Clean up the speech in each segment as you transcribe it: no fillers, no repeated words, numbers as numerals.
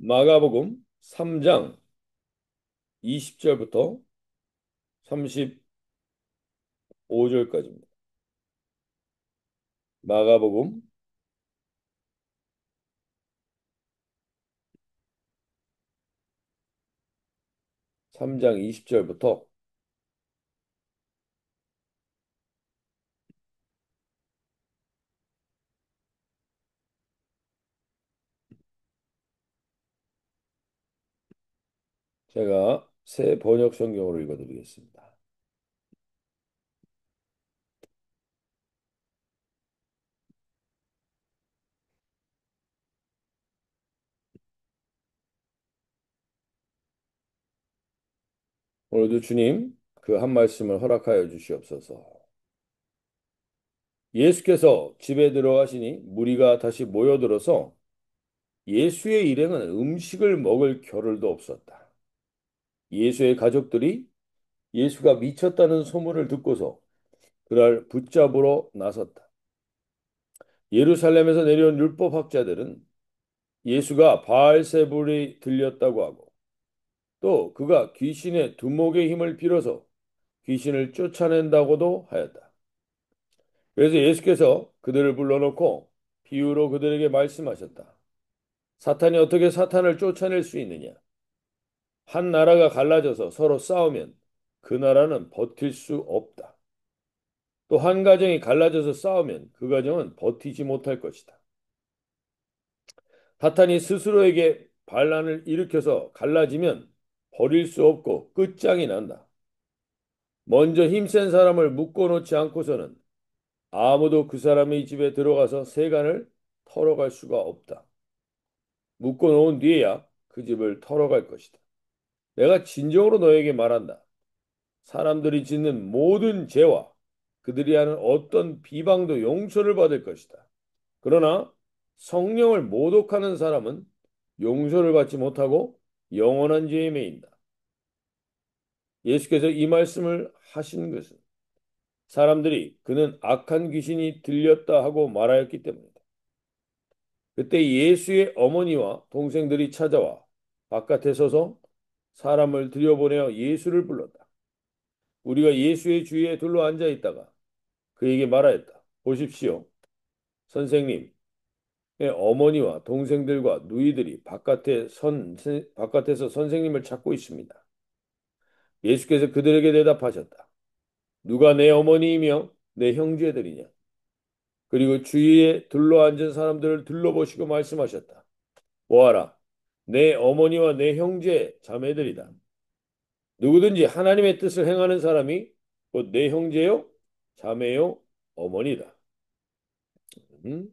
마가복음 3장 20절부터 35절까지입니다. 마가복음 3장 20절부터 제가 새 번역 성경으로 읽어드리겠습니다. 오늘도 주님 그 한 말씀을 허락하여 주시옵소서. 예수께서 집에 들어가시니 무리가 다시 모여들어서 예수의 일행은 음식을 먹을 겨를도 없었다. 예수의 가족들이 예수가 미쳤다는 소문을 듣고서 그날 붙잡으러 나섰다. 예루살렘에서 내려온 율법학자들은 예수가 바알세불이 들렸다고 하고 또 그가 귀신의 두목의 힘을 빌어서 귀신을 쫓아낸다고도 하였다. 그래서 예수께서 그들을 불러놓고 비유로 그들에게 말씀하셨다. 사탄이 어떻게 사탄을 쫓아낼 수 있느냐? 한 나라가 갈라져서 서로 싸우면 그 나라는 버틸 수 없다. 또 한 가정이 갈라져서 싸우면 그 가정은 버티지 못할 것이다. 사탄이 스스로에게 반란을 일으켜서 갈라지면 버릴 수 없고 끝장이 난다. 먼저 힘센 사람을 묶어놓지 않고서는 아무도 그 사람의 집에 들어가서 세간을 털어갈 수가 없다. 묶어놓은 뒤에야 그 집을 털어갈 것이다. 내가 진정으로 너에게 말한다. 사람들이 짓는 모든 죄와 그들이 하는 어떤 비방도 용서를 받을 것이다. 그러나 성령을 모독하는 사람은 용서를 받지 못하고 영원한 죄에 매인다. 예수께서 이 말씀을 하신 것은 사람들이 그는 악한 귀신이 들렸다 하고 말하였기 때문이다. 그때 예수의 어머니와 동생들이 찾아와 바깥에 서서 사람을 들여보내어 예수를 불렀다. 우리가 예수의 주위에 둘러 앉아 있다가 그에게 말하였다. 보십시오. 선생님, 의 어머니와 동생들과 누이들이 바깥에서 선생님을 찾고 있습니다. 예수께서 그들에게 대답하셨다. 누가 내 어머니이며 내 형제들이냐? 그리고 주위에 둘러앉은 사람들을 둘러보시고 말씀하셨다. 보아라, 내 어머니와 내 형제 자매들이다. 누구든지 하나님의 뜻을 행하는 사람이 곧 내 형제요, 자매요, 어머니다. 음?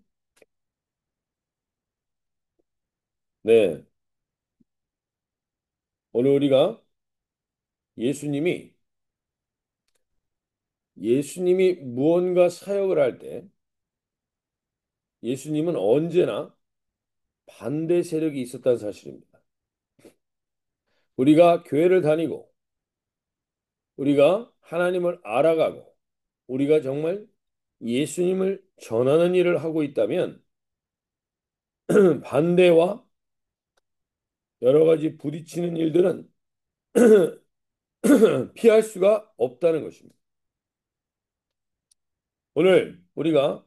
네, 오늘 우리가 예수님이 예수님이 무언가 사역을 할 때 예수님은 언제나 반대 세력이 있었다는 사실입니다. 우리가 교회를 다니고 우리가 하나님을 알아가고 우리가 정말 예수님을 전하는 일을 하고 있다면 반대와 여러 가지 부딪히는 일들은 피할 수가 없다는 것입니다. 오늘 우리가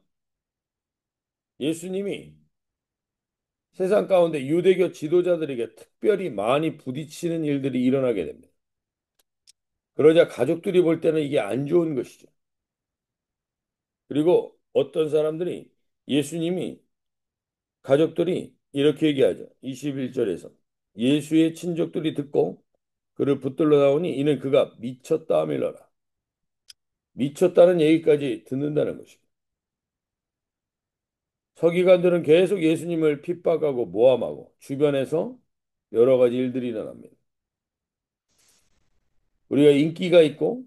예수님이 세상 가운데 유대교 지도자들에게 특별히 많이 부딪히는 일들이 일어나게 됩니다. 그러자 가족들이 볼 때는 이게 안 좋은 것이죠. 그리고 어떤 사람들이 예수님이 가족들이 이렇게 얘기하죠. 21절에서 예수의 친족들이 듣고 그를 붙들러 나오니 이는 그가 미쳤다 하밀러라. 미쳤다는 얘기까지 듣는다는 것입니다. 서기관들은 계속 예수님을 핍박하고 모함하고 주변에서 여러 가지 일들이 일어납니다. 우리가 인기가 있고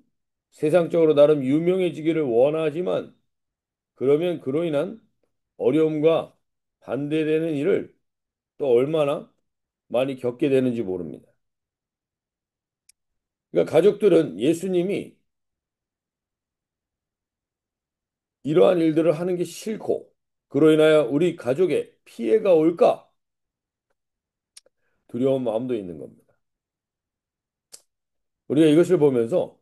세상적으로 나름 유명해지기를 원하지만 그러면 그로 인한 어려움과 반대되는 일을 또 얼마나 많이 겪게 되는지 모릅니다. 그러니까 가족들은 예수님이 이러한 일들을 하는 게 싫고 그로 인하여 우리 가족에 피해가 올까? 두려운 마음도 있는 겁니다. 우리가 이것을 보면서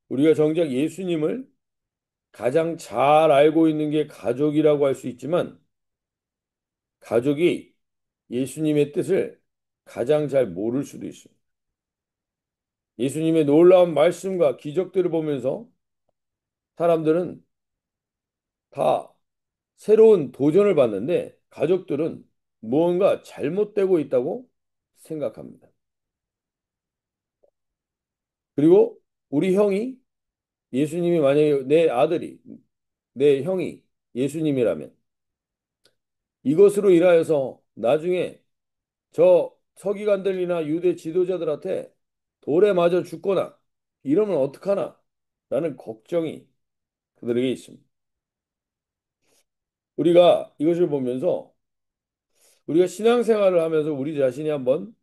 우리가 정작 예수님을 가장 잘 알고 있는 게 가족이라고 할 수 있지만 가족이 예수님의 뜻을 가장 잘 모를 수도 있습니다. 예수님의 놀라운 말씀과 기적들을 보면서 사람들은 다 새로운 도전을 받는데 가족들은 무언가 잘못되고 있다고 생각합니다. 그리고 우리 형이 예수님이 만약에 내 아들이 내 형이 예수님이라면 이것으로 인하여서 나중에 저 서기관들이나 유대 지도자들한테 돌에 맞아 죽거나 이러면 어떡하나 라는 걱정이 그들에게 있습니다. 우리가 이것을 보면서 우리가 신앙생활을 하면서 우리 자신이 한번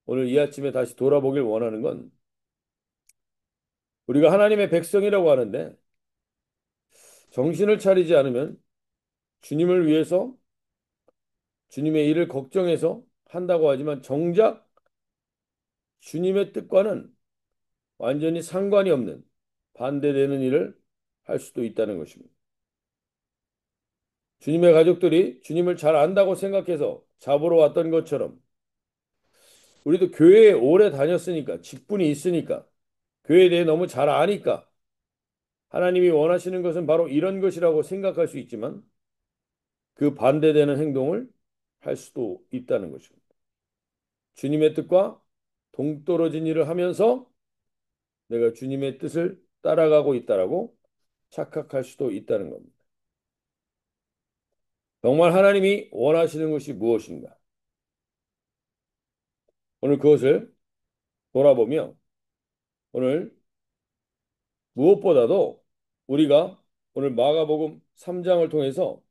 오늘 이 아침에 다시 돌아보길 원하는 건 우리가 하나님의 백성이라고 하는데 정신을 차리지 않으면 주님을 위해서 주님의 일을 걱정해서 한다고 하지만 정작 주님의 뜻과는 완전히 상관이 없는 반대되는 일을 할 수도 있다는 것입니다. 주님의 가족들이 주님을 잘 안다고 생각해서 잡으러 왔던 것처럼 우리도 교회에 오래 다녔으니까 직분이 있으니까 교회에 대해 너무 잘 아니까 하나님이 원하시는 것은 바로 이런 것이라고 생각할 수 있지만 그 반대되는 행동을 할 수도 있다는 것입니다. 주님의 뜻과 동떨어진 일을 하면서 내가 주님의 뜻을 따라가고 있다라고 착각할 수도 있다는 겁니다. 정말 하나님이 원하시는 것이 무엇인가? 오늘 그것을 돌아보며 오늘 무엇보다도 우리가 오늘 마가복음 3장을 통해서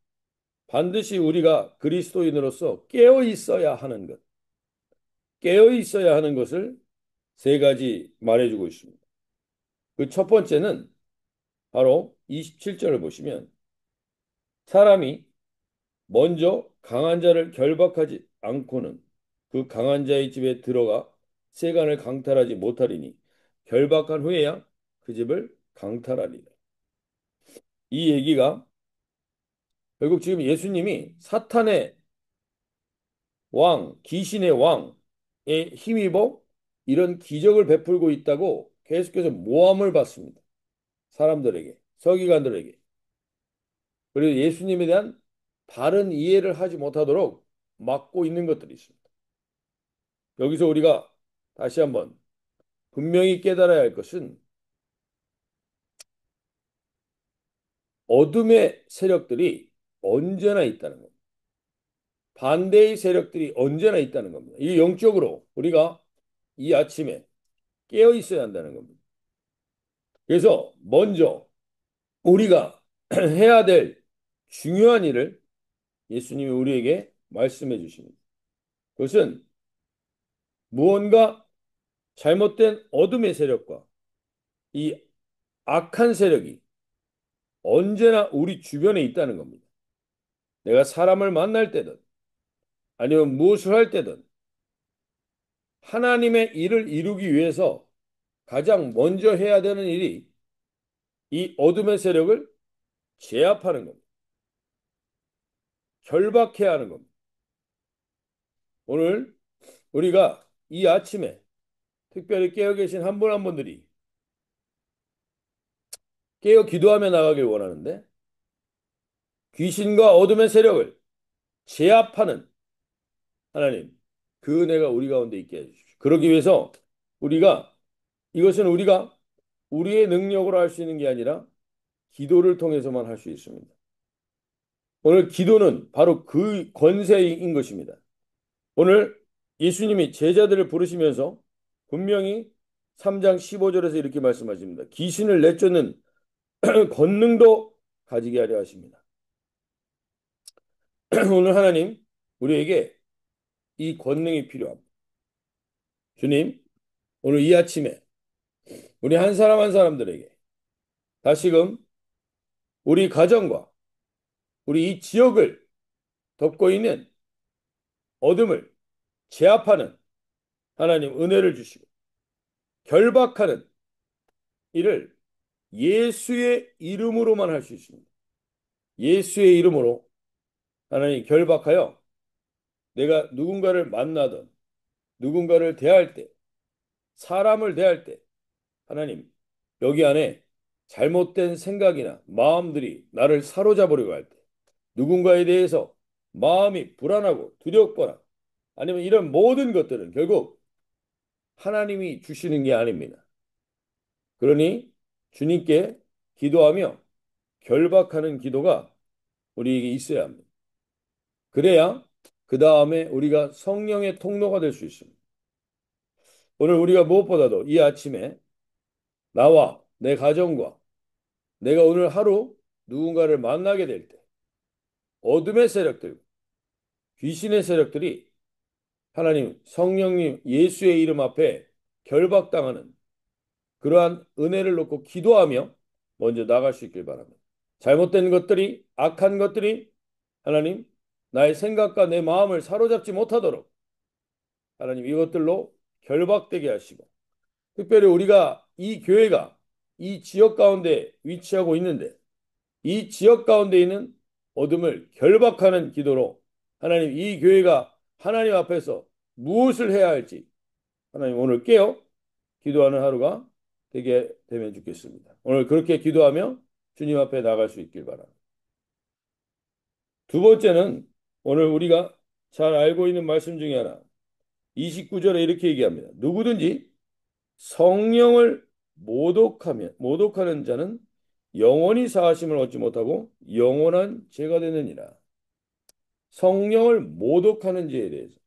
반드시 우리가 그리스도인으로서 깨어 있어야 하는 것, 깨어 있어야 하는 것을 세 가지 말해주고 있습니다. 그 첫 번째는 바로 27절을 보시면 사람이 먼저 강한 자를 결박하지 않고는 그 강한 자의 집에 들어가 세간을 강탈하지 못하리니 결박한 후에야 그 집을 강탈하리라. 이 얘기가 결국 지금 예수님이 사탄의 왕, 귀신의 왕에 힘입어 이런 기적을 베풀고 있다고 계속해서 모함을 받습니다. 사람들에게, 서기관들에게. 그리고 예수님에 대한 바른 이해를 하지 못하도록 막고 있는 것들이 있습니다. 여기서 우리가 다시 한번 분명히 깨달아야 할 것은 어둠의 세력들이 언제나 있다는 겁니다. 반대의 세력들이 언제나 있다는 겁니다. 이 영적으로 우리가 이 아침에 깨어 있어야 한다는 겁니다. 그래서 먼저 우리가 해야 될 중요한 일을 예수님이 우리에게 말씀해 주십니다. 그것은 무언가 잘못된 어둠의 세력과 이 악한 세력이 언제나 우리 주변에 있다는 겁니다. 내가 사람을 만날 때든 아니면 무엇을 할 때든 하나님의 일을 이루기 위해서 가장 먼저 해야 되는 일이 이 어둠의 세력을 제압하는 겁니다. 결박해야 하는 겁니다. 오늘 우리가 이 아침에 특별히 깨어 계신 한 분 한 분들이 깨어 기도하며 나가길 원하는데 귀신과 어둠의 세력을 제압하는 하나님 그 은혜가 우리 가운데 있게 해주십시오. 그러기 위해서 우리가 이것은 우리가 우리의 능력으로 할 수 있는 게 아니라 기도를 통해서만 할 수 있습니다. 오늘 기도는 바로 그 권세인 것입니다. 오늘 예수님이 제자들을 부르시면서 분명히 3장 15절에서 이렇게 말씀하십니다. 귀신을 내쫓는 권능도 가지게 하려 하십니다. 오늘 하나님 우리에게 이 권능이 필요합니다. 주님, 오늘 이 아침에 우리 한 사람 한 사람들에게 다시금 우리 가정과 우리 이 지역을 덮고 있는 어둠을 제압하는 하나님 은혜를 주시고 결박하는 일을 예수의 이름으로만 할 수 있습니다. 예수의 이름으로 하나님 결박하여 내가 누군가를 만나든 누군가를 대할 때, 사람을 대할 때 하나님 여기 안에 잘못된 생각이나 마음들이 나를 사로잡으려고 할 때, 누군가에 대해서 마음이 불안하고 두렵거나 아니면 이런 모든 것들은 결국 하나님이 주시는 게 아닙니다. 그러니 주님께 기도하며 결박하는 기도가 우리에게 있어야 합니다. 그래야 그 다음에 우리가 성령의 통로가 될 수 있습니다. 오늘 우리가 무엇보다도 이 아침에 나와 내 가정과 내가 오늘 하루 누군가를 만나게 될 때 어둠의 세력들, 귀신의 세력들이 하나님, 성령님, 예수의 이름 앞에 결박당하는 그러한 은혜를 놓고 기도하며 먼저 나갈 수 있길 바랍니다. 잘못된 것들이, 악한 것들이 하나님, 나의 생각과 내 마음을 사로잡지 못하도록 하나님 이것들로 결박되게 하시고 특별히 우리가 이 교회가 이 지역 가운데 위치하고 있는데 이 지역 가운데 있는 어둠을 결박하는 기도로 하나님 이 교회가 하나님 앞에서 무엇을 해야 할지 하나님 오늘 깨어 기도하는 하루가 되게 되면 좋겠습니다. 오늘 그렇게 기도하며 주님 앞에 나갈 수 있길 바랍니다. 두 번째는 오늘 우리가 잘 알고 있는 말씀 중에 하나 29절에 이렇게 얘기합니다. 누구든지 성령을 모독하는 자는 영원히 사하심을 얻지 못하고 영원한 죄가 되느니라. 성령을 모독하는 죄에 대해서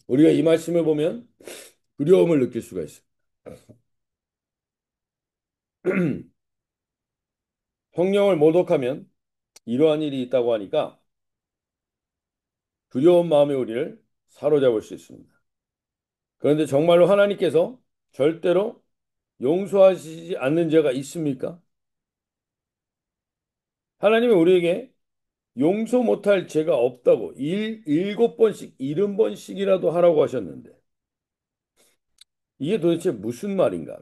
우리가 이 말씀을 보면 두려움을 느낄 수가 있어요. 성령을 모독하면 이러한 일이 있다고 하니까 두려운 마음이 우리를 사로잡을 수 있습니다. 그런데 정말로 하나님께서 절대로 용서하시지 않는 죄가 있습니까? 하나님은 우리에게 용서 못할 죄가 없다고 일곱 번씩, 70번씩이라도 하라고 하셨는데 이게 도대체 무슨 말인가?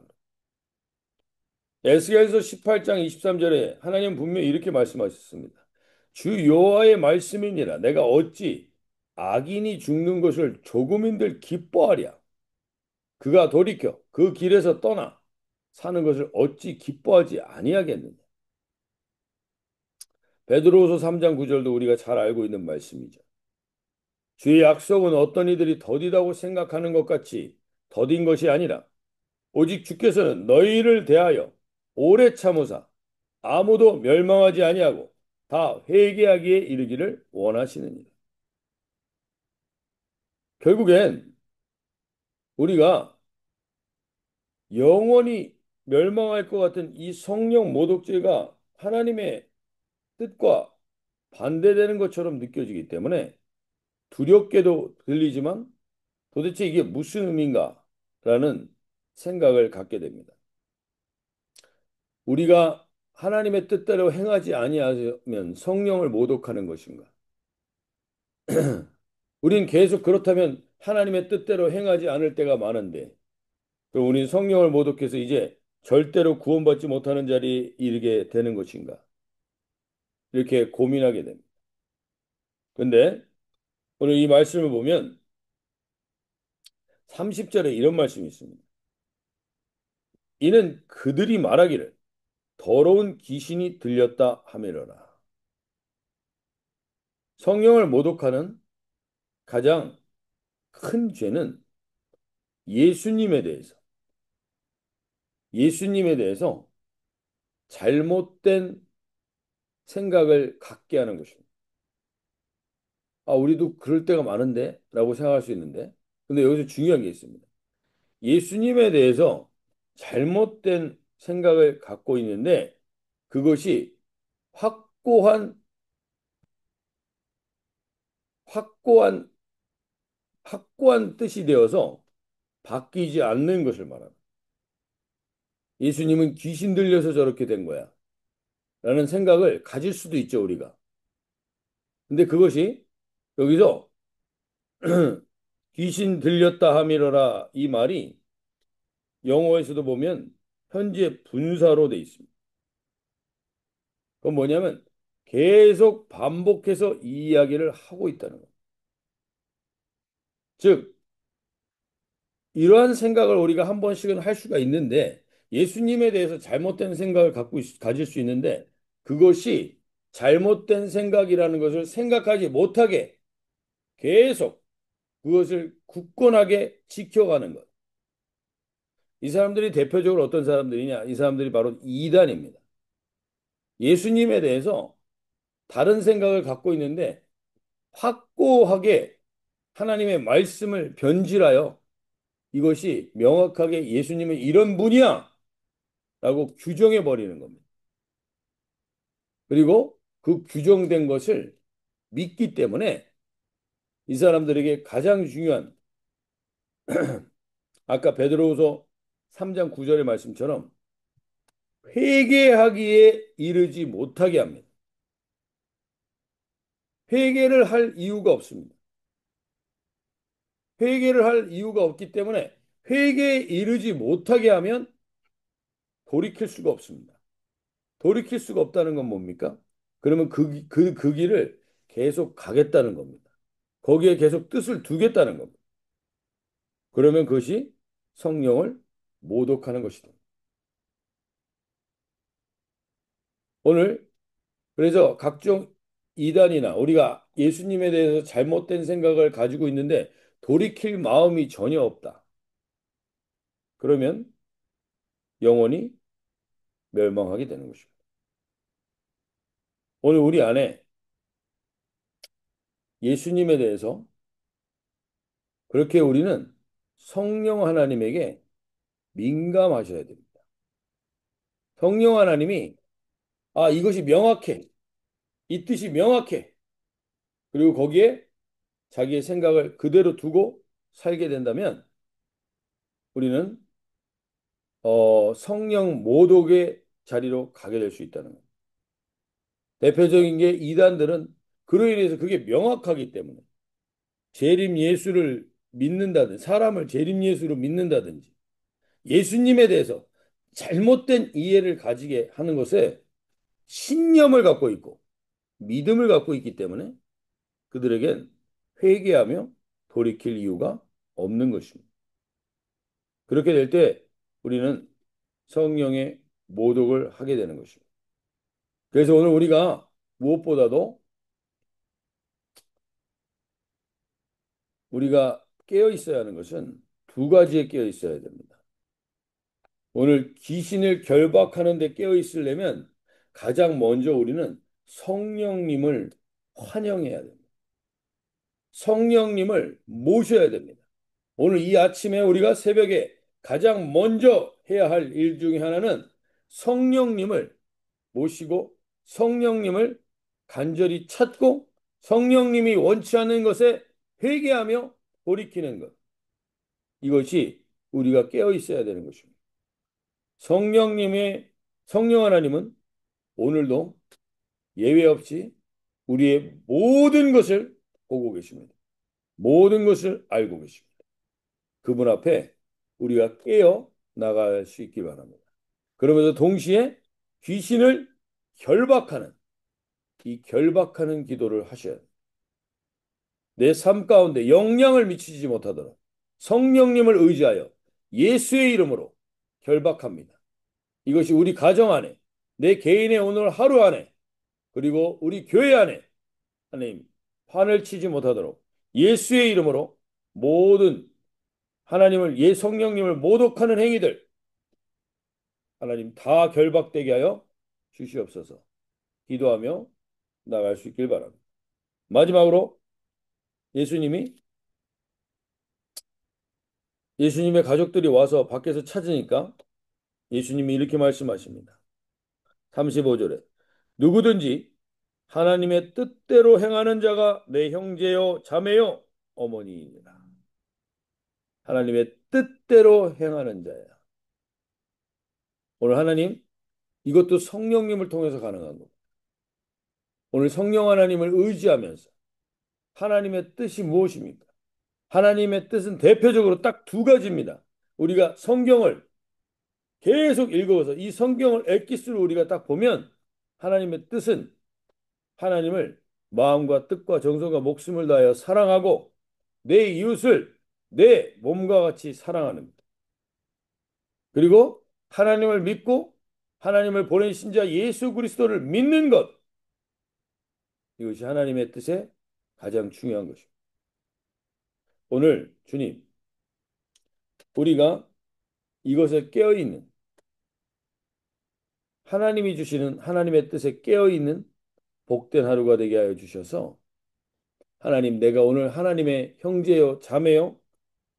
에스겔서 18장 23절에 하나님 분명히 이렇게 말씀하셨습니다. 주 여호와의 말씀이니라 내가 어찌 악인이 죽는 것을 조금인들 기뻐하랴. 그가 돌이켜 그 길에서 떠나 사는 것을 어찌 기뻐하지 아니하겠느냐. 베드로후서 3장 9절도 우리가 잘 알고 있는 말씀이죠. 주의 약속은 어떤 이들이 더디다고 생각하는 것 같이 더딘 것이 아니라 오직 주께서는 너희를 대하여 오래 참으사 아무도 멸망하지 아니하고 다 회개하기에 이르기를 원하시느니라. 결국엔 우리가 영원히 멸망할 것 같은 이 성령 모독죄가 하나님의 뜻과 반대되는 것처럼 느껴지기 때문에 두렵게도 들리지만 도대체 이게 무슨 의미인가라는 생각을 갖게 됩니다. 우리가 하나님의 뜻대로 행하지 아니하면 성령을 모독하는 것인가? 우린 계속 그렇다면 하나님의 뜻대로 행하지 않을 때가 많은데 그럼 우린 성령을 모독해서 이제 절대로 구원받지 못하는 자리에 이르게 되는 것인가? 이렇게 고민하게 됩니다. 근데 오늘 이 말씀을 보면 30절에 이런 말씀이 있습니다. 이는 그들이 말하기를 더러운 귀신이 들렸다 하매러라. 성령을 모독하는 가장 큰 죄는 예수님에 대해서 예수님에 대해서 잘못된 생각을 갖게 하는 것입니다. 아, 우리도 그럴 때가 많은데? 라고 생각할 수 있는데. 근데 여기서 중요한 게 있습니다. 예수님에 대해서 잘못된 생각을 갖고 있는데 그것이 확고한, 확고한, 확고한 뜻이 되어서 바뀌지 않는 것을 말합니다. 예수님은 귀신 들려서 저렇게 된 거야. 라는 생각을 가질 수도 있죠, 우리가. 근데 그것이 여기서 귀신 들렸다 함이러라 이 말이 영어에서도 보면 현재 분사로 돼 있습니다. 그건 뭐냐면 계속 반복해서 이 이야기를 하고 있다는 거예요. 즉, 이러한 생각을 우리가 한 번씩은 할 수가 있는데 예수님에 대해서 잘못된 생각을 가질 수 있는데 그것이 잘못된 생각이라는 것을 생각하지 못하게 계속 그것을 굳건하게 지켜가는 것. 이 사람들이 대표적으로 어떤 사람들이냐? 이 사람들이 바로 이단입니다. 예수님에 대해서 다른 생각을 갖고 있는데 확고하게 하나님의 말씀을 변질하여 이것이 명확하게 예수님은 이런 분이야 라고 규정해 버리는 겁니다. 그리고 그 규정된 것을 믿기 때문에 이 사람들에게 가장 중요한 아까 베드로후서 3장 9절의 말씀처럼 회개하기에 이르지 못하게 합니다. 회개를 할 이유가 없습니다. 회개를 할 이유가 없기 때문에 회개에 이르지 못하게 하면 돌이킬 수가 없습니다. 돌이킬 수가 없다는 건 뭡니까? 그러면 그 길을 계속 가겠다는 겁니다. 거기에 계속 뜻을 두겠다는 겁니다. 그러면 그것이 성령을 모독하는 것이다. 오늘 그래서 각종 이단이나 우리가 예수님에 대해서 잘못된 생각을 가지고 있는데 돌이킬 마음이 전혀 없다. 그러면 영원히 멸망하게 되는 것입니다. 오늘 우리 안에 예수님에 대해서 그렇게 우리는 성령 하나님에게 민감하셔야 됩니다. 성령 하나님이 이것이 명확해. 이 뜻이 명확해. 그리고 거기에 자기의 생각을 그대로 두고 살게 된다면 우리는 성령 모독의 자리로 가게 될 수 있다는 거예요. 대표적인 게 이단들은 그로 인해서 그게 명확하기 때문에 재림 예수를 믿는다든지 사람을 재림 예수로 믿는다든지 예수님에 대해서 잘못된 이해를 가지게 하는 것에 신념을 갖고 있고 믿음을 갖고 있기 때문에 그들에겐 회개하며 돌이킬 이유가 없는 것입니다. 그렇게 될 때 우리는 성령의 모독을 하게 되는 것입니다. 그래서 오늘 우리가 무엇보다도 우리가 깨어 있어야 하는 것은 두 가지에 깨어 있어야 됩니다. 오늘 귀신을 결박하는 데 깨어 있으려면 가장 먼저 우리는 성령님을 환영해야 됩니다. 성령님을 모셔야 됩니다. 오늘 이 아침에 우리가 새벽에 가장 먼저 해야 할 일 중에 하나는 성령님을 모시고 성령님을 간절히 찾고 성령님이 원치 않는 것에 회개하며 돌이키는 것. 이것이 우리가 깨어 있어야 되는 것입니다. 성령님의 성령 하나님은 오늘도 예외 없이 우리의 모든 것을 보고 계십니다. 모든 것을 알고 계십니다. 그분 앞에 우리가 깨어 나갈 수 있기 바랍니다. 그러면서 동시에 귀신을 결박하는 이 결박하는 기도를 하셔야 돼요. 내 삶 가운데 영향을 미치지 못하도록 성령님을 의지하여 예수의 이름으로 결박합니다. 이것이 우리 가정 안에 내 개인의 오늘 하루 안에 그리고 우리 교회 안에 하나님 판을 치지 못하도록 예수의 이름으로 모든 하나님을 성령님을 모독하는 행위들 하나님 다 결박되게 하여 주시옵소서. 기도하며 나갈 수 있길 바랍니다. 마지막으로 예수님이 예수님의 가족들이 와서 밖에서 찾으니까 예수님이 이렇게 말씀하십니다. 35절에 누구든지 하나님의 뜻대로 행하는 자가 내 형제요 자매요 어머니이니라. 하나님의 뜻대로 행하는 자야. 오늘 하나님 이것도 성령님을 통해서 가능한 겁니다. 오늘 성령 하나님을 의지하면서 하나님의 뜻이 무엇입니까? 하나님의 뜻은 대표적으로 딱 두 가지입니다. 우리가 성경을 계속 읽어서 이 성경을 엑기스로 우리가 딱 보면 하나님의 뜻은 하나님을 마음과 뜻과 정성과 목숨을 다하여 사랑하고 내 이웃을 내 몸과 같이 사랑하는 것. 그리고 하나님을 믿고 하나님을 보내신 자 예수 그리스도를 믿는 것. 이것이 하나님의 뜻의 가장 중요한 것입니다. 오늘 주님, 우리가 이것에 깨어있는 하나님이 주시는 하나님의 뜻에 깨어있는 복된 하루가 되게 하여 주셔서 하나님, 내가 오늘 하나님의 형제요 자매요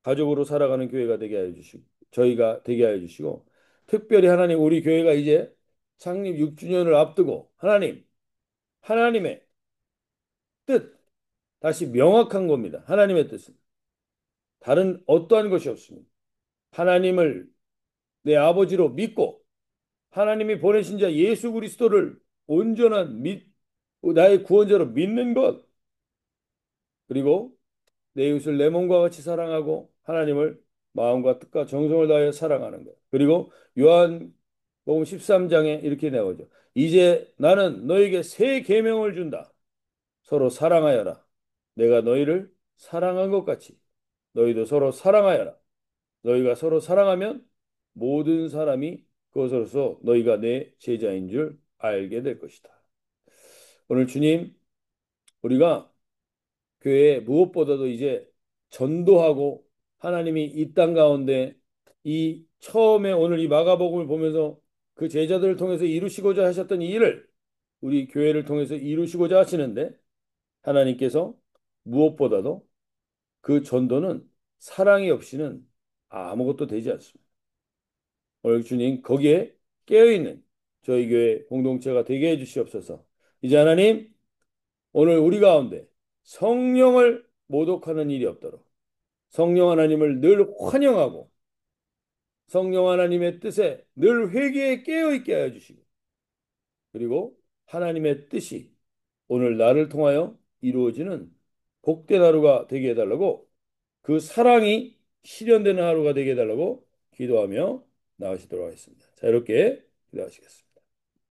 가족으로 살아가는 교회가 되게 하여 주시고 저희가 되게 하여 주시고 특별히 하나님 우리 교회가 이제 창립 6주년을 앞두고 하나님의 뜻 다시 명확한 겁니다. 하나님의 뜻은 다른 어떠한 것이 없습니다. 하나님을 내 아버지로 믿고 하나님이 보내신 자 예수 그리스도를 온전한 나의 구원자로 믿는 것 그리고 내 이웃을 내 몸과 같이 사랑하고 하나님을 마음과 뜻과 정성을 다하여 사랑하는 것. 그리고 요한복음 13장에 이렇게 나오죠. 이제 나는 너에게 새 계명을 준다. 서로 사랑하여라. 내가 너희를 사랑한 것 같이 너희도 서로 사랑하여라. 너희가 서로 사랑하면 모든 사람이 그것으로서 너희가 내 제자인 줄 알게 될 것이다. 오늘 주님, 우리가 교회에 무엇보다도 이제 전도하고 하나님이 이 땅 가운데 이 처음에 오늘 이 마가복음을 보면서 그 제자들을 통해서 이루시고자 하셨던 이 일을 우리 교회를 통해서 이루시고자 하시는데 하나님께서 무엇보다도 그 전도는 사랑이 없이는 아무것도 되지 않습니다. 오늘 주님 거기에 깨어있는 저희 교회 공동체가 되게 해주시옵소서. 이제 하나님 오늘 우리 가운데 성령을 모독하는 일이 없도록 성령 하나님을 늘 환영하고 성령 하나님의 뜻에 늘 회개에 깨어있게 하여 주시고 그리고 하나님의 뜻이 오늘 나를 통하여 이루어지는 복된 하루가 되게 해달라고 그 사랑이 실현되는 하루가 되게 해달라고 기도하며 나가시도록 하겠습니다. 자, 이렇게 기도하시겠습니다.